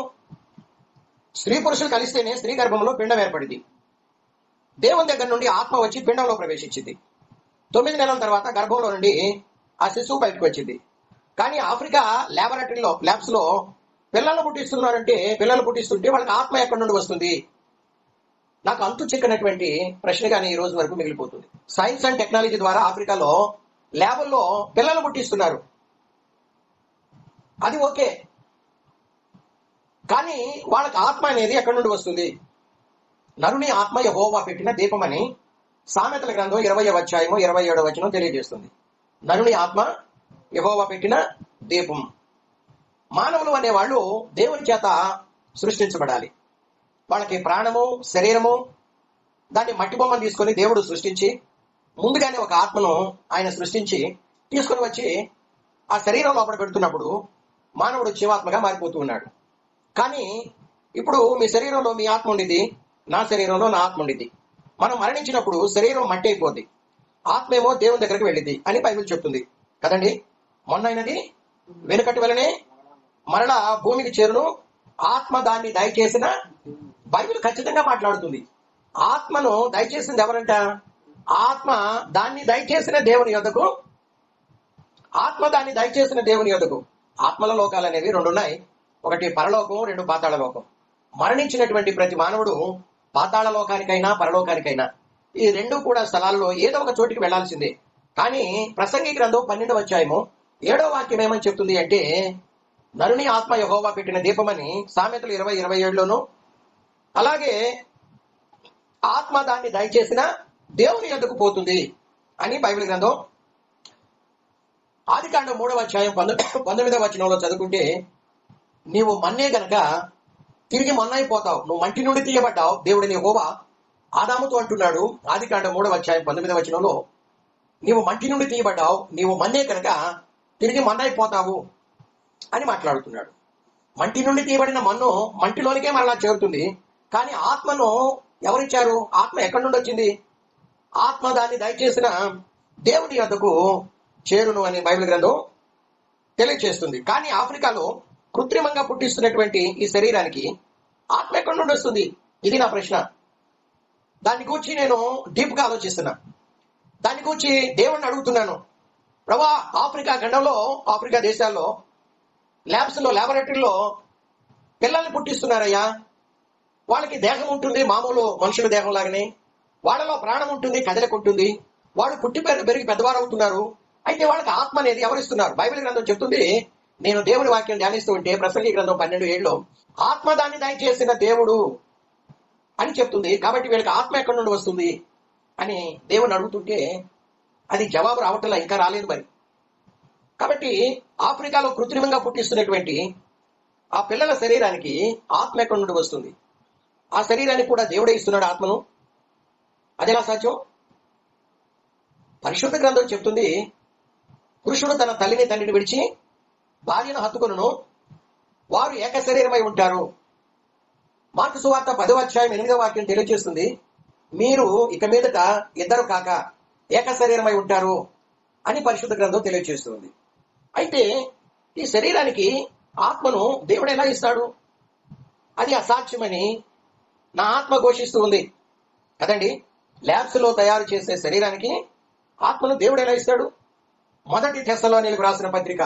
స్త్రీ పురుషులు కలిస్తేనే స్త్రీ గర్భంలో పిండం ఏర్పడింది. దేవుని దగ్గర నుండి ఆత్మ వచ్చి పిండంలో ప్రవేశించింది. 9 నెలల తర్వాత గర్భంలో నుండి ఆ శిశువు బయటకు వచ్చింది. కానీ ఆఫ్రికా ల్యాబ్స్ లో పిల్లలు పుట్టిస్తుంటే వాళ్ళకి ఆత్మ ఎక్కడి నుండి వస్తుంది? నాకు అంతు చిక్కనటువంటి ప్రశ్నగానే ఈ రోజు వరకు మిగిలిపోతుంది. సైన్స్ అండ్ టెక్నాలజీ ద్వారా ఆఫ్రికాలో ల్యాబుల్లో పిల్లలు పుట్టిస్తున్నారు, అది ఓకే. కానీ వాళ్ళకి ఆత్మ అనేది ఎక్కడి నుండి వస్తుంది? నరుని ఆత్మ యెహోవా పెట్టిన దీపమని సామెతల గ్రంథం 20వ అధ్యాయము 27వ వచనం తెలియజేస్తుంది. నరుని ఆత్మ యెహోవా పెట్టిన దీపం. మానవులు అనేవాళ్ళు దేవుని చేత సృష్టించబడాలి. వాళ్ళకి ప్రాణము, శరీరము, దాన్ని మట్టి బొమ్మను తీసుకొని దేవుడు సృష్టించి ముందుగానే ఒక ఆత్మను ఆయన సృష్టించి తీసుకొని వచ్చి ఆ శరీరం లోపల పెడుతున్నప్పుడు మానవుడు జీవాత్మగా మారిపోతూ ఉన్నాడు. కానీ ఇప్పుడు మీ శరీరంలో మీ ఆత్మ ఉండిద్ది, నా శరీరంలో నా ఆత్మ ఉండిద్ది. మనం మరణించినప్పుడు శరీరం మట్టి అయిపోద్ది, ఆత్మ ఏమో దేవుని దగ్గరికి వెళ్ళింది అని బైబిల్ చెప్తుంది కదండి. మొన్నైనది వెనుకటి వలనే మరలా భూమికి చేరును, ఆత్మ దాన్ని దయచేసిన బైబిల్ ఖచ్చితంగా మాట్లాడుతుంది. ఆత్మను దయచేసింది ఎవరంట? ఆత్మ దాన్ని దయచేసిన దేవుని యొద్దకు. ఆత్మల లోకాలు అనేవి 2 ఉన్నాయి. ఒకటి పరలోకం, 2 పాతాళ లోకం. మరణించినటువంటి ప్రతి మానవుడు పాతాళ లోకానికైనా పరలోకానికైనా ఈ 2 కూడా స్థలాల్లో ఏదో ఒక చోటికి వెళ్లాల్సిందే. కానీ ప్రసంగి గ్రంథం 12వ అధ్యాయము 7వ వాక్యం ఏమని చెప్తుంది అంటే, నరుని ఆత్మ యెహోవా పెట్టిన దీపమని సామెతలు 20:27లోను, అలాగే ఆత్మ దాన్ని దయచేసిన దేవుని యొద్దకు పోతుంది అని బైబిల్ గ్రంథం ఆదికాండం 3వ అధ్యాయం 19వ వచనంలో చదువుకుంటే, నీవు మన్నే గనక తిరిగి మన్నైపోతావు, నువ్వు మంటి నుండి తీయబడ్డావు, దేవుడిని యెహోవా ఆదాముతో అంటున్నాడు. ఆదికాండం 3వ అధ్యాయం 19వ వచనంలో, నీవు మంటి నుండి తీయబడ్డావు, నీవు మన్నే కనుక తిరిగి మన్నైపోతావు అని మాట్లాడుతున్నాడు. మంటి నుండి తీయబడిన మన్ను మంటిలోనికే మరలా చేరుతుంది. కానీ ఆత్మను ఎవరిచ్చారు? ఆత్మ ఎక్కడి నుండి వచ్చింది? ఆత్మ దాన్ని దయచేసిన దేవుని యొద్దకు చేరును అని బైబిల్ గ్రంథం తెలియజేస్తుంది. కానీ ఆఫ్రికాలో కృత్రిమంగా పుట్టిస్తున్నటువంటి ఈ శరీరానికి ఆత్మ ఎక్కడి నుండి వస్తుంది? ఇది నా ప్రశ్న. దాన్ని గురించి నేను డీప్ గా ఆలోచిస్తున్నా. దాన్ని గురించి దేవుణ్ణి అడుగుతున్నాను. ప్రభా, ఆఫ్రికా ఖండంలో, ఆఫ్రికా దేశాల్లో ల్యాబొరేటరీలో పిల్లల్ని పుట్టిస్తున్నారయ్యా. వాళ్ళకి దేహం ఉంటుంది, మామూలు మనుషుల దేహం లాగానే. వాళ్ళలో ప్రాణం ఉంటుంది, కదలకుంటుంది. వాళ్ళు పుట్టి పెరిగి పెద్దవారు అవుతున్నారు. అయితే వాళ్ళకి ఆత్మ అనేది ఎవరిస్తున్నారు? బైబిల్ గ్రంథం చెప్తుంది. నేను దేవుని వాక్యం ధ్యానిస్తూ ఉంటే ప్రసంగి గ్రంథం 12:7లో ఆత్మ దాన్ని దయచేసిన దేవుడు అని చెప్తుంది. కాబట్టి వీళ్ళకి ఆత్మ ఎక్కడి నుండి వస్తుంది అని దేవుని అడుగుతుంటే అది జవాబు రావట్లా, ఇంకా రాలేదు మరి. కాబట్టి ఆఫ్రికాలో కృత్రిమంగా పుట్టిస్తున్నటువంటి ఆ పిల్లల శరీరానికి ఆత్మ ఎక్కడి నుండి వస్తుంది? ఆ శరీరానికి కూడా దేవుడే ఇస్తున్నాడు ఆత్మను. అదెలా సాధ్యం? పరిశుద్ధ గ్రంథం చెప్తుంది, పురుషుడు తన తల్లిని తండ్రిని విడిచి భార్యను హత్తుకొనును, వారు ఏక శరీరమై ఉంటారు. మార్కు సువార్త 10వ అధ్యాయం 8వ వాక్యం తెలియజేస్తుంది, మీరు ఇక మీదట ఇద్దరు కాక ఏక శరీరమై ఉంటారు అని పరిశుద్ధ గ్రంథం తెలియజేస్తుంది. అయితే ఈ శరీరానికి ఆత్మను దేవుడు ఎలా ఇస్తాడు? అది అసాధ్యమని నా ఆత్మ ఘోషిస్తూ ఉంది కదండి. ల్యాబ్స్ లో తయారు చేసే శరీరానికి ఆత్మను దేవుడు ఎలా ఇస్తాడు? మొదటి తెస్సలోనీయులకు రాసిన పత్రిక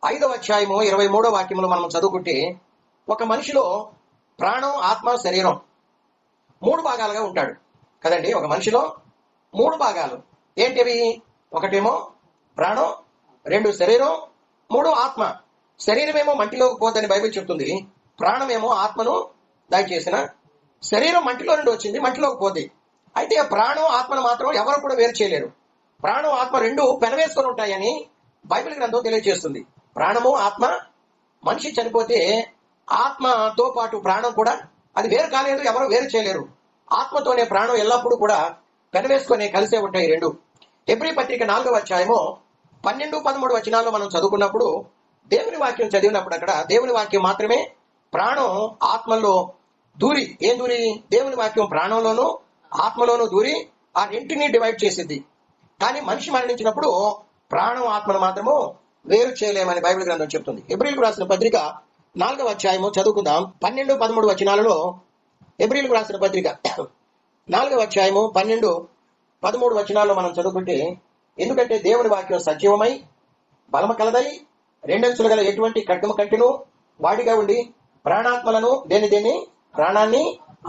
5వ అధ్యాయము 23వ వాక్యంలో మనం చదువుకుంటే, ఒక మనిషిలో ప్రాణం, ఆత్మ, శరీరం 3 భాగాలుగా ఉంటాడు కదండి. ఒక మనిషిలో 3 భాగాలు ఏంటివి? ఒకటేమో ప్రాణం, 2 శరీరం, 3 ఆత్మ. శరీరమేమో మంటిలోకి పోదని బైబిల్ చెప్తుంది. ప్రాణమేమో ఆత్మను దయచేసిన, శరీరం మంటిలో నుండి వచ్చింది, మంటిలోకి పోతే. అయితే ప్రాణం, ఆత్మను మాత్రం ఎవరు కూడా వేరు చేయలేరు. ప్రాణం, ఆత్మ 2 పెనవేసుకొని ఉంటాయని బైబిల్ గ్రంథం తెలియజేస్తుంది. ప్రాణము ఆత్మ. మనిషి చనిపోతే ఆత్మతో పాటు ప్రాణం కూడా అది వేరు కాలేదు, ఎవరు వేరు చేయలేరు. ఆత్మతోనే ప్రాణం ఎల్లప్పుడూ కూడా పెనవేసుకొని కలిసే ఉంటాయి రెండు. హెబ్రీ పత్రిక 4వ అధ్యాయము 12-13 వచనాల్లో మనం చదువుకున్నప్పుడు దేవుని వాక్యం చదివినప్పుడు అక్కడ దేవుని వాక్యం మాత్రమే ప్రాణం ఆత్మలో దూరి, ఏం దూరి? దేవుని వాక్యం ప్రాణంలోనూ ఆత్మలోనూ దూరి ఆ రెంటిని డివైడ్ చేసింది. కానీ మనిషి మరణించినప్పుడు ప్రాణం ఆత్మను మాత్రము వేరు చేయలేమని బైబిల్ గ్రంథం చెప్తుంది. హెబ్రీలకు రాసిన పత్రిక 4వ అధ్యాయము చదువుకుందాం. 12-13 వచనాలలో హెబ్రీలకు రాసిన పత్రిక 4వ అధ్యాయము 12-13 వచనాల్లో మనం చదువుకుంటే, ఎందుకంటే దేవుని వాక్యం సజీవమై బలము కలదై రెండంచులు గల ఎటువంటి ఖడ్గము కంటెను వాడిగా ఉండి ప్రాణాత్మలను దేని ప్రాణాన్ని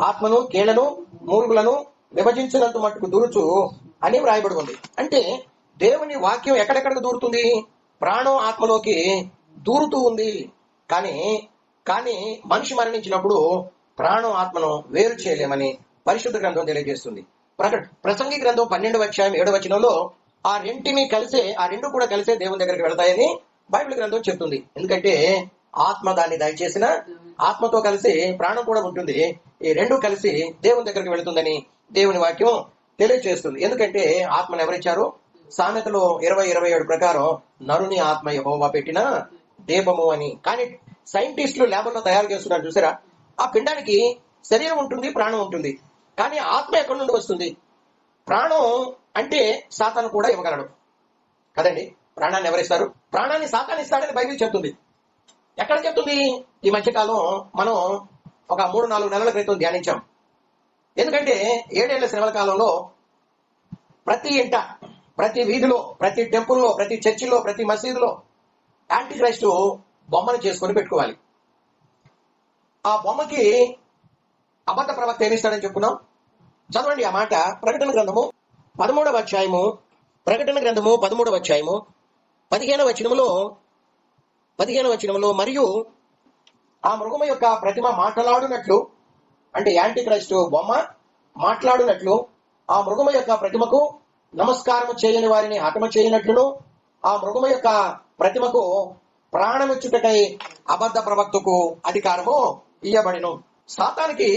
ఆత్మను కీళ్లను మూలుగులను విభజించినంత మట్టుకు దూరుచు అని వ్రాయబడి ఉంది. అంటే దేవుని వాక్యం ఎక్కడెక్కడికి దూరుతుంది? ప్రాణం ఆత్మలోకి దూరుతూ ఉంది. కానీ మనిషి మరణించినప్పుడు ప్రాణం ఆత్మను వేరు చేయలేమని పరిశుద్ధ గ్రంథం తెలియజేస్తుంది. ప్రసంగి గ్రంథం 12వ అధ్యాయం 7వ వచనంలో ఆ రెండు కూడా కలిసే దేవుని దగ్గరికి వెళతాయని బైబిల్ గ్రంథం చెప్తుంది. ఎందుకంటే ఆత్మ దాన్ని దయచేసిన ఆత్మతో కలిసి ప్రాణం కూడా ఉంటుంది. ఈ రెండు కలిసి దేవుని దగ్గరికి వెళుతుందని దేవుని వాక్యం తెలియజేస్తుంది. ఎందుకంటే ఆత్మను ఎవరిచ్చారు? సామెతలో 20:27 ప్రకారం నరుని ఆత్మ యెహోవా పెట్టిన దీపము అని. కానీ సైంటిస్టులు ల్యాబుల్లో తయారు చేస్తున్నారు చూసారా, ఆ పిండానికి శరీరం ఉంటుంది, ప్రాణం ఉంటుంది. కానీ ఆత్మ ఎక్కడి నుండి వస్తుంది? ప్రాణం అంటే సాతాను కూడా ఇవ్వగలడు కదండి. ప్రాణాన్ని ఎవరిస్తారు? ప్రాణాన్ని సాతాను ఇస్తాడని బైబిల్ చెప్తుంది. ఎక్కడ చెప్తుంది? ఈ మధ్యకాలం మనం ఒక 3-4 నెలల క్రితం ధ్యానించాం. ఎందుకంటే 7 ఏళ్ల శ్రమల కాలంలో ప్రతి ఇంట, ప్రతి వీధిలో, ప్రతి టెంపుల్లో, ప్రతి చర్చిలో, ప్రతి మసీదులో యాంటీ క్రైస్ట్ బొమ్మను చేసుకొని పెట్టుకోవాలి. ఆ బొమ్మకి అబద్ధ ప్రవక్త ఏమిస్తాడని చెప్పుకున్నాం. చదవండి ఆ మాట. ప్రకటన గ్రంథము 13వ అధ్యాయము 15వ వచనములో మరియు ఆ మృగము యొక్క ప్రతిమ మాట్లాడునట్లు, అంటే యాంటీ క్రైస్ట్ బొమ్మ మాట్లాడునట్లు, ఆ మృగము యొక్క ప్రతిమకు నమస్కారము చేయని వారిని హతము చేయనట్లును, ఆ మృగము యొక్క ప్రతిమకు ప్రాణమిచ్చుటకై అబద్ధ ప్రవక్తకు అధికారము ఇయ్యబడిను. సాతానికి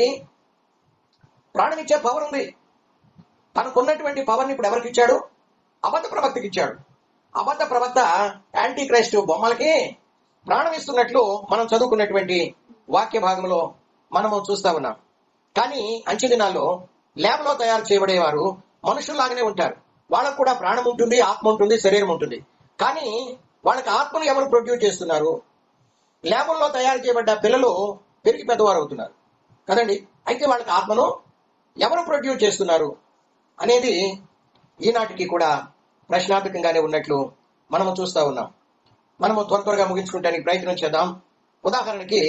ప్రాణమిచ్చే పవర్ ఉంది. తనకున్నటువంటి పవర్ని ఇప్పుడు ఎవరికి ఇచ్చాడు? అబద్ధ ప్రవక్తకి ఇచ్చాడు. అబద్ధ ప్రవక్త యాంటీ క్రైస్ట్ బొమ్మలకి ప్రాణం ఇస్తున్నట్లు మనం చదువుకున్నటువంటి వాక్య భాగంలో మనము చూస్తా ఉన్నాం. కానీ అంచె దినాల్లో ల్యాబ్లో తయారు చేయబడేవారు మనుషుల్లాగానే ఉంటారు. వాళ్ళకు కూడా ప్రాణం ఉంటుంది, ఆత్మ ఉంటుంది, శరీరం ఉంటుంది. కానీ వాళ్ళకి ఆత్మను ఎవరు ప్రొడ్యూస్ చేస్తున్నారు? ల్యాబుల్లో తయారు చేయబడ్డ పిల్లలు పెరిగి పెద్దవారు అవుతున్నారు కదండి. అయితే వాళ్ళకి ఆత్మను ఎవరు ప్రొడ్యూస్ చేస్తున్నారు అనేది ఈనాటికి కూడా ప్రశ్నార్థకంగానే ఉన్నట్లు మనము చూస్తా ఉన్నాం. మనము త్వరగా ముగించుకుంటానికి ప్రయత్నం చేద్దాం. ఉదాహరణకి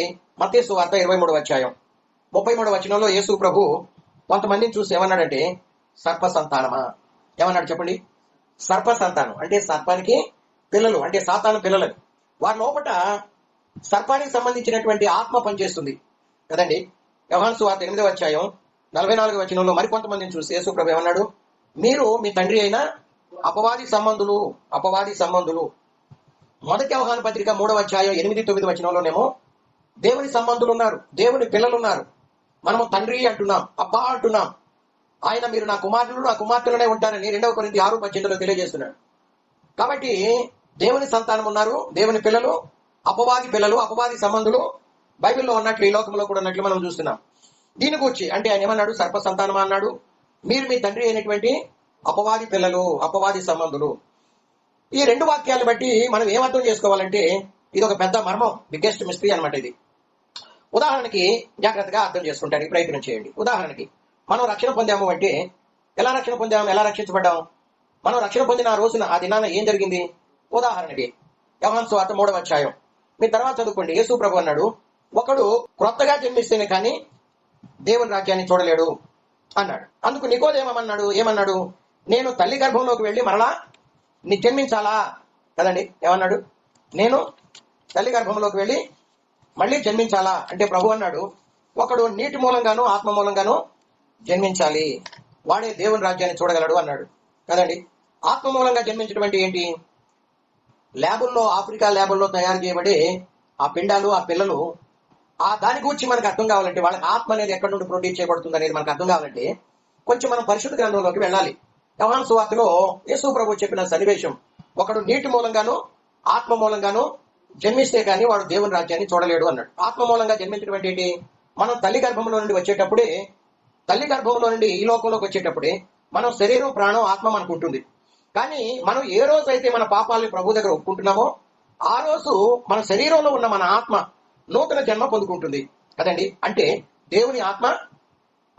మత్తయి సువార్త 23వ అధ్యాయం 33వ వచనంలో యేసు ప్రభు కొంతమందిని చూసి ఏమన్నాడంటే, సర్ప సంతానమా. ఏమన్నాడు చెప్పండి? సర్ప సంతానం అంటే సర్పానికి పిల్లలు, అంటే సాతాను పిల్లలు. వారి లోపట సర్పానికి సంబంధించినటువంటి ఆత్మ పనిచేస్తుంది కదండి. యోహాను సువార్త 8వ అధ్యాయం 44వ వచనంలో మరికొంతమందిని చూసి యేసు ప్రభు ఏమన్నాడు? మీరు మీ తండ్రి అయిన అపవాది సంబంధులు. మొదటి యోహాను పత్రిక 3వ అధ్యాయం 8-9 వచనంలోనేమో దేవుని సంబంధులు ఉన్నారు, దేవుని పిల్లలు ఉన్నారు. మనము తండ్రి అంటున్నాం, అబ్బా అంటున్నాం. ఆయన మీరు నా కుమారులు, నా కుమార్తెలనే ఉంటారని 2 కొరింథీ 6:18 తెలియజేస్తున్నాడు. కాబట్టి దేవుని సంతానం ఉన్నారు, దేవుని పిల్లలు, అపవాది పిల్లలు, అపవాది సంబంధులు బైబిల్లో ఉన్నట్లు ఈ లోకంలో కూడా ఉన్నట్లు మనం చూస్తున్నాం. దీని గురించి అంటే ఆయన ఏమన్నాడు? సర్ప సంతానం అన్నాడు. మీరు మీ తండ్రి అయినటువంటి అపవాది పిల్లలు, అపవాది సంబంధులు. ఈ 2 వాక్యాలను బట్టి మనం ఏమర్థం చేసుకోవాలంటే ఇది ఒక పెద్ద మర్మం, బిగ్గెస్ట్ మిస్టరీ అనమాట ఇది. ఉదాహరణకి జాగ్రత్తగా అర్థం చేసుకుంటానికి ప్రయత్నం చేయండి. ఉదాహరణకి మనం రక్షణ పొందాము అంటే ఎలా రక్షణ పొందాము, ఎలా రక్షించబడ్డాము? మనం రక్షణ పొందిన ఆ రోజున, ఆ దినాన ఏం జరిగింది? ఉదాహరణకి యోహాను సువార్త 3వ అధ్యాయం మీరు తర్వాత చదువుకోండి. యేసు ప్రభు అన్నాడు, ఒకడు క్రొత్తగా జన్మిస్తేనే కానీ దేవుని రాజ్యాన్ని చూడలేడు అన్నాడు. అందుకు నికోదేమన్నాడు? ఏమన్నాడు? నేను తల్లి గర్భంలోకి వెళ్ళి మరలా నీ జన్మించాలా కదండి. ఏమన్నాడు? నేను తల్లి గర్భంలోకి వెళ్ళి మళ్ళీ జన్మించాలా అంటే ప్రభు అన్నాడు, ఒకడు నీటి మూలంగాను ఆత్మ మూలంగాను జన్మించాలి, వాడే దేవుని రాజ్యాన్ని చూడగలడు అన్నాడు కదండి. ఆత్మ మూలంగా జన్మించడం అంటే ఏంటి? ల్యాబుల్లో, ఆఫ్రికా ల్యాబుల్లో తయారు చేయబడే ఆ పిండాలు, ఆ పిల్లలు, ఆ దాని గురించి మనకు అర్థం కావాలంటే, వాళ్ళకి ఆత్మ అనేది ఎక్కడి నుండి ప్రొడ్యూస్ చేయబడుతుంది అనేది మనకు అర్థం కావాలంటే కొంచెం మనం పరిశుద్ధ గ్రంథంలోకి వెళ్ళాలి. యోహాను సువార్తలో యేసు ప్రభు చెప్పిన సన్నివేశం, ఒకడు నీటి మూలంగాను ఆత్మ మూలంగాను జన్మిస్తే గానీ వాడు దేవుని రాజ్యాన్ని చూడలేడు అన్నాడు. ఆత్మ మూలంగా జన్మించడం అంటే ఏంటి? మనం తల్లి గర్భంలో నుండి వచ్చేటప్పుడే, తల్లి గర్భంలో నుండి ఈ లోకంలోకి వచ్చేటప్పుడే మనం శరీరం, ప్రాణం, ఆత్మ మనకు ఉంటుంది. కానీ మనం ఏ రోజు అయితే మన పాపాలని ప్రభు దగ్గర ఒప్పుకుంటున్నామో ఆ రోజు మన శరీరంలో ఉన్న మన ఆత్మ నూతన జన్మ పొందుకుంటుంది కదండి. అంటే దేవుని ఆత్మ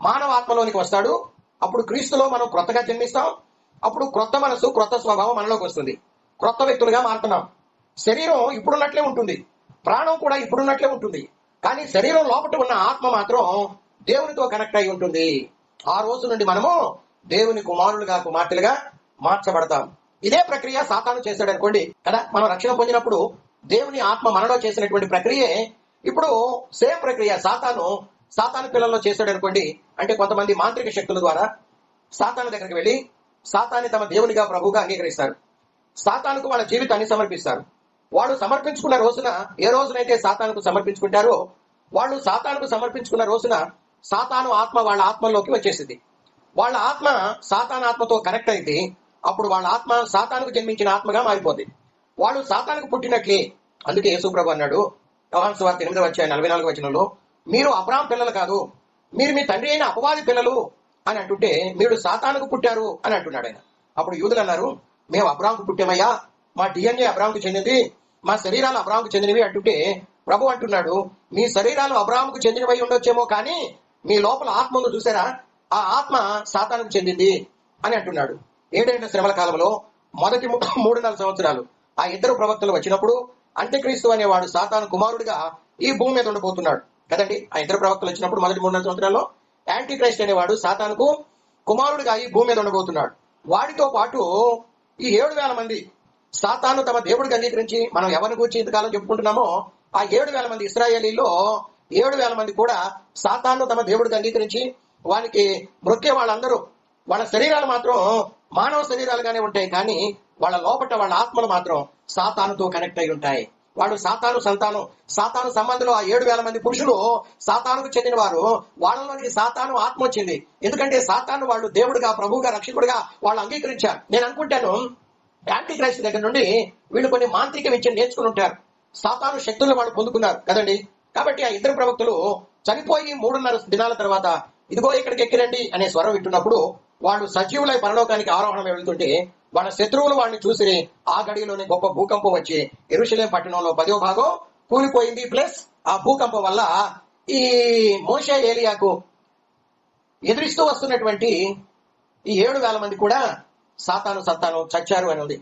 మానవ ఆత్మలోనికి వస్తాడు. అప్పుడు క్రీస్తులో మనం క్రొత్తగా జన్మిస్తాం. అప్పుడు క్రొత్త మనసు, క్రొత్త స్వభావం మనలోకి వస్తుంది. క్రొత్త వ్యక్తులుగా మారుతున్నాం. శరీరం ఇప్పుడున్నట్లే ఉంటుంది, ప్రాణం కూడా ఇప్పుడున్నట్లే ఉంటుంది. కానీ శరీరం లోపల ఉన్న ఆత్మ మాత్రం దేవునితో కనెక్ట్ అయి ఉంటుంది. ఆ రోజు నుండి మనము దేవుని కుమారులుగా, కుమార్తెలుగా మార్చబడతాం. ఇదే ప్రక్రియ సాతాను చేశాడు అనుకోండి కదా. మనం రక్షణ పొందినప్పుడు దేవుని ఆత్మ మనలో చేసినటువంటి ప్రక్రియే ఇప్పుడు సేమ్ ప్రక్రియ సాతాను పిల్లల్లో చేశాడు అనుకోండి. అంటే కొంతమంది మాంత్రిక శక్తుల ద్వారా సాతాను దగ్గరికి వెళ్ళి సాతాన్ని తమ దేవునిగా, ప్రభువుగా అంగీకరిస్తారు. సాతానుకు వాళ్ళ జీవితాన్ని సమర్పిస్తారు. వాళ్ళు సమర్పించుకున్న రోజున, ఏ రోజునైతే సాతానుకు సమర్పించుకుంటారో, వాళ్ళు సాతానుకు సమర్పించుకున్న రోజున సాతాను ఆత్మ వాళ్ళ ఆత్మలోకి వచ్చేసింది. వాళ్ళ ఆత్మ సాతాను ఆత్మతో కనెక్ట్ అయితే అప్పుడు వాళ్ళ ఆత్మ సాతానుకు జన్మించిన ఆత్మగా మారిపోతుంది. వాళ్ళు సాతానుకు పుట్టినట్లే. అందుకే యేసు ప్రభు అన్నాడు యోహాను సువార్త 8:44 వచనంలో, మీరు అబ్రాహాము పిల్లలు కాదు, మీరు మీ తండ్రి అయిన అపవాది పిల్లలు అని అంటుంటే, మీరు సాతానుకు పుట్టారు అని అంటున్నాడు ఆయన. అప్పుడు యూదులు అన్నారు, మేము అబ్రాహాముకు పుట్టామయ్యా, మా డిఎన్ఏ అబ్రాహాముకు చెందింది, మా శరీరాలు అబ్రాహాముకు చెందినవి అంటుంటే, ప్రభు అంటున్నాడు, మీ శరీరాలు అబ్రాహాముకు చెందినవై ఉండొచ్చేమో, కానీ మీ లోపల ఆత్మ ఉందో చూసారా, ఆ ఆత్మ సాతానుకు చెందింది అని అంటున్నాడు. 7 ఏళ్ల శ్రమల కాలంలో మొదటి 3.5 సంవత్సరాలు ఆ ఇద్దరు ప్రవక్తలు వచ్చినప్పుడు అంత్యక్రీస్తు అనేవాడు సాతాను కుమారుడిగా ఈ భూమి మీద ఉండబోతున్నాడు కదండి. ఆ ఇద్దరు ప్రవక్తలు వచ్చినప్పుడు మొదటి 3.5 సంవత్సరాల్లో యాంటీ క్రైస్ట్ అనేవాడు సాతానుకు కుమారుడిగా ఈ భూమి మీద ఉండబోతున్నాడు. వాడితో పాటు ఈ 7,000 మంది సాతాను తమ దేవుడికి అంగీకరించి, మనం ఎవరిని గురించి ఇంతకాలం చెప్పుకుంటున్నామో ఆ 7,000 మంది ఇశ్రాయేలీలో 7,000 మంది కూడా సాతాను తమ దేవుడికి అంగీకరించి వానికి మొక్కే వాళ్ళందరూ, వాళ్ళ శరీరాలు మాత్రం మానవ శరీరాలుగానే ఉంటాయి, కానీ వాళ్ళ లోపట వాళ్ళ ఆత్మలు మాత్రం సాతానుతో కనెక్ట్ అయి ఉంటాయి. వాళ్ళు సాతాను సంతానం, సాతాను సంబంధంలో ఆ 7,000 మంది పురుషులు సాతానుకు చెందిన వారు. వాళ్ళలోనికి సాతాను ఆత్మ వచ్చింది. ఎందుకంటే సాతాను వాళ్ళు దేవుడిగా, ప్రభువుగా, రక్షకుడిగా వాళ్ళు అంగీకరించారు. నేను అనుకుంటాను యాంటీ క్రైస్ట్ దగ్గర నుండి వీళ్ళు కొన్ని మాంత్రిక విద్యను నేర్చుకుని ఉంటారు. సాతాను శక్తులను వాళ్ళు పొందుకున్నారు కదండి. కాబట్టి ఆ ఇద్దరు ప్రవక్తలు చనిపోయి 3.5 దినాల తర్వాత ఇదిగో ఇక్కడికి ఎక్కిరండి అనే స్వరం వింటున్నప్పుడు వాళ్ళు సజీవులై పరలోకానికి ఆరోహణ వెళ్తుంటే వాళ్ళ శత్రువులు వాళ్ళని చూసి ఆ గడిలోనే గొప్ప భూకంపం వచ్చి యెరూషలేము పట్టణంలో 10వ భాగం కూలిపోయింది. ప్లస్ ఆ భూకంపం వల్ల ఈ మోషే, ఏలియాకు ఎదురిస్తూ వస్తున్నటువంటి ఈ 7,000 మంది కూడా సాతాను సంతానం చచ్చారు అని ఉంది.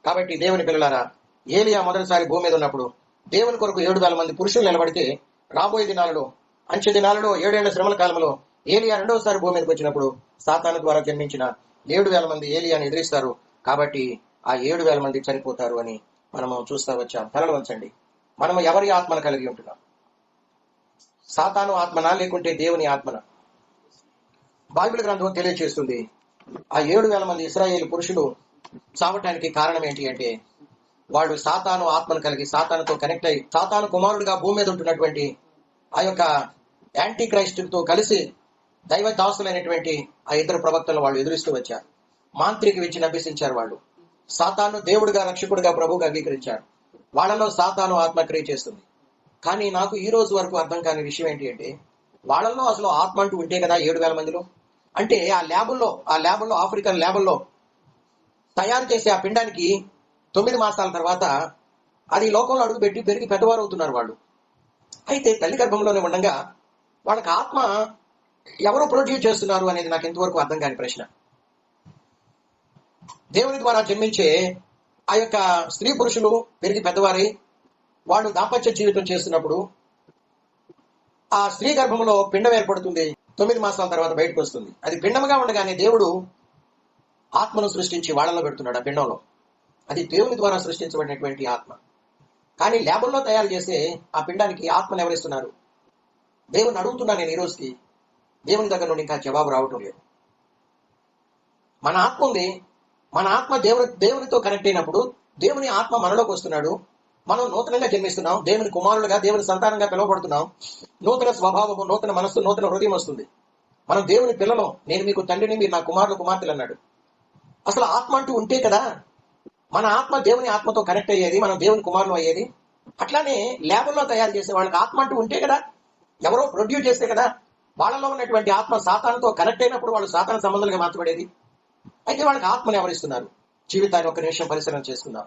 కాబట్టి దేవుని పిల్లలారా, ఏలియా మొదటిసారి భూమి మీద ఉన్నప్పుడు దేవుని కొరకు 7,000 మంది పురుషులు నిలబడితే, రాబోయే దినాలలో, అంచె దినాలలో, 7 ఏళ్ల శ్రమల కాలంలో ఏలియా రెండవసారి భూమి మీదకి వచ్చినప్పుడు సాతాను ద్వారా జన్మించిన 7,000 మంది ఏలియాని ఎదిరిస్తారు. కాబట్టి ఆ 7,000 మంది చనిపోతారు అని మనము చూస్తా వచ్చాం. తలలు వంచండి. మనము ఎవరి ఆత్మను కలిగి ఉంటున్నాం? సాతాను ఆత్మనా, లేకుంటే దేవుని ఆత్మన? బైబిల్ గ్రంథం తెలియజేస్తుంది ఆ 7,000 మంది ఇశ్రాయేలు పురుషులు చావటానికి కారణం ఏంటి అంటే, వాడు సాతాను ఆత్మను కలిగి సాతానుతో కనెక్ట్ అయ్యి సాతాను కుమారుడిగా భూమి మీద ఉంటున్నటువంటి ఆ యొక్క యాంటీ క్రైస్ట్తో కలిసి దైవ దాసులైనటువంటి ఆ ఇద్దరు ప్రవక్తలు వాళ్ళు ఎదురిస్తూ వచ్చారు. మాంత్రిక విద్యను అభ్యసించారు. వాళ్ళు సాతాను దేవుడిగా, రక్షకుడిగా, ప్రభువుగా అంగీకరించారు. వాళ్ళలో సాతాను ఆత్మక్రియ చేస్తుంది. కానీ నాకు ఈ రోజు వరకు అర్థం కాని విషయం ఏంటి అంటే, వాళ్ళలో అసలు ఆత్మ అంటూ ఉంటే కదా 7,000 మందిలో, అంటే ఆ ల్యాబుల్లో ఆఫ్రికన్ ల్యాబుల్లో తయారు చేసే ఆ పిండానికి 9 మాసాల తర్వాత అది లోకంలో అడుగు పెట్టి పెరిగి పెద్దవారు అవుతున్నారు వాళ్ళు. అయితే తల్లి గర్భంలోనే ఉండగా వాళ్ళకి ఆత్మ ఎవరు ప్రొడ్యూస్ చేస్తున్నారు అనేది నాకు ఇంతవరకు అర్థం కాని ప్రశ్న. దేవుని ద్వారా జన్మించే ఆ యొక్క స్త్రీ పురుషులు పెరిగి పెద్దవారై వాళ్ళు దాంపత్య జీవితం చేస్తున్నప్పుడు ఆ స్త్రీ గర్భంలో పిండం ఏర్పడుతుంది. 9 మాసాల తర్వాత బయటకు వస్తుంది. అది పిండముగా ఉండగానే దేవుడు ఆత్మను సృష్టించి వాళ్ళలో పెడుతున్నాడు. ఆ పిండంలో అది దేవుని ద్వారా సృష్టించబడినటువంటి ఆత్మ. కానీ ల్యాబుల్లో తయారు చేసే ఆ పిండానికి ఆత్మను ఎవరిస్తున్నారు? దేవుని అడుగుతున్నా నేను ఈ రోజుకి. దేవుని దగ్గర నుండి ఇంకా జవాబు రావటం లేదు. మన ఆత్మ ఉంది. మన ఆత్మ దేవునితో కనెక్ట్ అయినప్పుడు దేవుని ఆత్మ మనలోకి వస్తున్నాడు. మనం నూతనంగా జన్మిస్తున్నాం. దేవుని కుమారులుగా, దేవుని సంతానంగా పిలువబడుతున్నాం. నూతన స్వభావము, నూతన మనస్సు, నూతన హృదయం వస్తుంది. మనం దేవుని పిల్లలం. నేను మీకు తండ్రిని, మీరు నా కుమారులు కుమార్తెలు అన్నాడు. అసలు ఆత్మ అంటూ ఉంటే కదా మన ఆత్మ దేవుని ఆత్మతో కనెక్ట్ అయ్యేది, మనం దేవుని కుమారులు అయ్యేది. అట్లానే ల్యాబుల్లో తయారు చేసే వాళ్ళకి ఆత్మ అంటూ ఉంటే కదా, ఎవరో ప్రొడ్యూస్ చేస్తే కదా వాళ్ళలో ఉన్నటువంటి ఆత్మ సాతానుతో కనెక్ట్ అయినప్పుడు వాళ్ళు సాతాన సంబంధాలుగా మార్చబడేది. అయితే వాళ్ళకి ఆత్మను ఎవరిస్తున్నారు? జీవితాన్ని ఒక నిమిషం పరిశీలన చేసుకుందాం.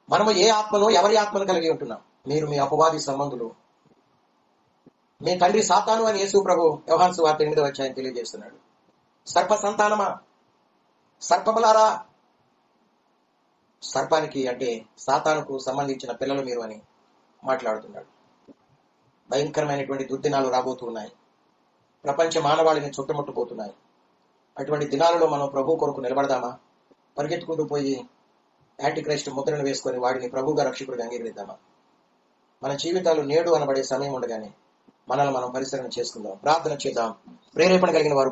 మనము ఏ ఆత్మను, ఎవరి ఆత్మను కలిగి ఉంటున్నాం? మీరు మీ అపవాది సంబంధులు. మీ తండ్రి సాతాను అని యేసు ప్రభు యోహాను సువార్త 8వ అధ్యాయం తెలియజేస్తున్నాడు. సర్ప సంతానమా, సర్పములారా, సర్పానికి అంటే సాతానుకు సంబంధించిన పిల్లలు మీరు అని మాట్లాడుతున్నాడు. భయంకరమైనటువంటి దుర్దినాలు రాబోతున్నాయి. ప్రపంచ మానవాళిని చుట్టుముట్టుపోతున్నాయి. అటువంటి దినాలలో మనం ప్రభు కొరకు నిలబడదామా? పరిగెత్తుకుంటూ పోయి యాంటీ క్రైస్ట్ ముద్రను వేసుకొని వాడిని ప్రభువుగా రక్షకుడిగా అంగీకరిద్దామా? మన జీవితాలు నేడు అనబడే సమయం ఉండగానే మనల్ని మనం పరిశీలన చేసుకుందాం. ప్రార్థన చేద్దాం. ప్రేరేపణ కలిగిన వారు